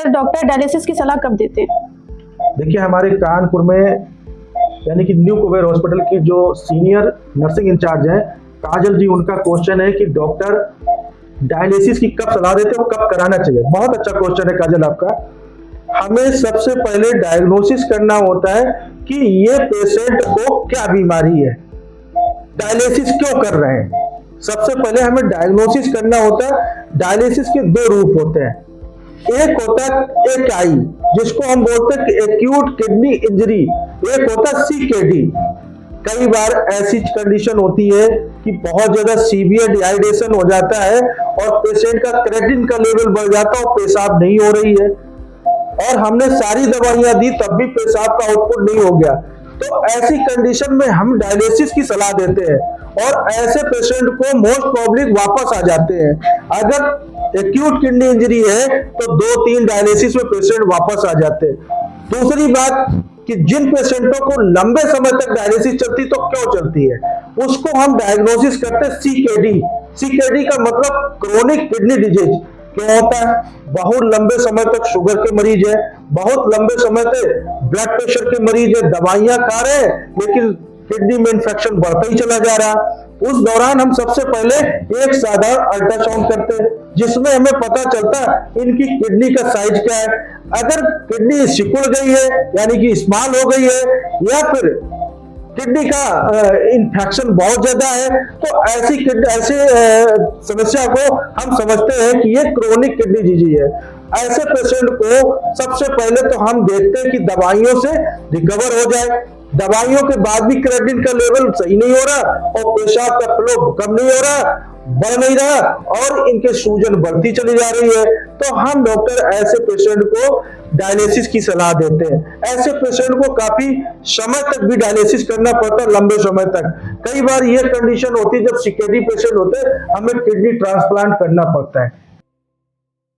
Doctor dialysis की सलाह कब देते हैं? देखिए, हमारे कानपुर में यानी कि न्यू कुबेर हॉस्पिटल की जो सीनियर नर्सिंग इंचार्ज है काजल जी, उनका क्वेश्चन है कि डॉक्टर डायलिसिस की कब सलाह देते हो, कब कराना चाहिए। बहुत अच्छा क्वेश्चन है काजल आपका। हमें सबसे पहले डायग्नोसिस करना होता है कि ये पेशेंट को क्या बीमारी है, डायलिसिस क्यों कर रहे हैं। सबसे पहले हमें डायग्नोसिस करना होता है। डायलिसिस के दो रूप होते हैं। एक होता है AKI, जिसको हम बोलते हैं एक्यूट किडनी इंजरी। एक होता है CKD। कई बार ऐसी कंडीशन होती है कि बहुत ज्यादा सीवियर डिहाइड्रेशन हो जाता है और पेशेंट का क्रेटिन का लेवल बढ़ जाता है और पेशाब नहीं हो रही है, और हमने सारी दवाइयां दी तब भी पेशाब का आउटपुट नहीं हो गया। तो ऐसी कंडीशन में हम डायलिसिस की सलाह देते हैं और ऐसे पेशेंट को मोस्ट प्रोबेबली वापस आ जाते हैं। अगर एक्यूट किडनी इंजरी है तो 2-3 डायलिसिस में पेशेंट वापस आ जाते हैं। दूसरी बात कि जिन पेशेंटों को लंबे समय तक डायलिसिस चलती तो क्यों चलती है, उसको हम डायग्नोसिस करते हैं CKD। CKD का मतलब क्रोनिक किडनी डिजीज। क्यों होता है? बहुत लंबे समय तक शुगर के मरीज है, बहुत लंबे समय तक ब्लड प्रेशर के मरीज है, दवाइयां खा रहे हैं लेकिन किडनी में इंफेक्शन बढ़ता ही चला जा रहा। उस दौरान हम सबसे पहले एक साधारण अल्ट्रासाउंड करते हैं जिसमें हमें पता चलता है इनकी किडनी का साइज क्या है। अगर किडनी सिकुड़ गई है यानी कि स्मॉल हो गई है, या फिर किडनी का इंफेक्शन बहुत ज्यादा है, तो ऐसी समस्या को हम समझते हैं कि ये क्रोनिक किडनी डिजीज है। ऐसे पेशेंट को सबसे पहले तो हम देखते हैं कि दवाइयों से रिकवर हो जाए। दवाइयों के बाद भी क्रेटिन का लेवल सही नहीं हो रहा और पेशाब का फ्लो कम नहीं हो रहा, बढ़ नहीं रहा और इनके सूजन बढ़ती चली जा रही है, तो हम डॉक्टर ऐसे पेशेंट को डायलिसिस की सलाह देते हैं। ऐसे पेशेंट को काफी समय तक भी डायलिसिस करना पड़ता है, लंबे समय तक। कई बार ये कंडीशन होती है जब CKD पेशेंट होते हैं हमें किडनी ट्रांसप्लांट करना पड़ता है।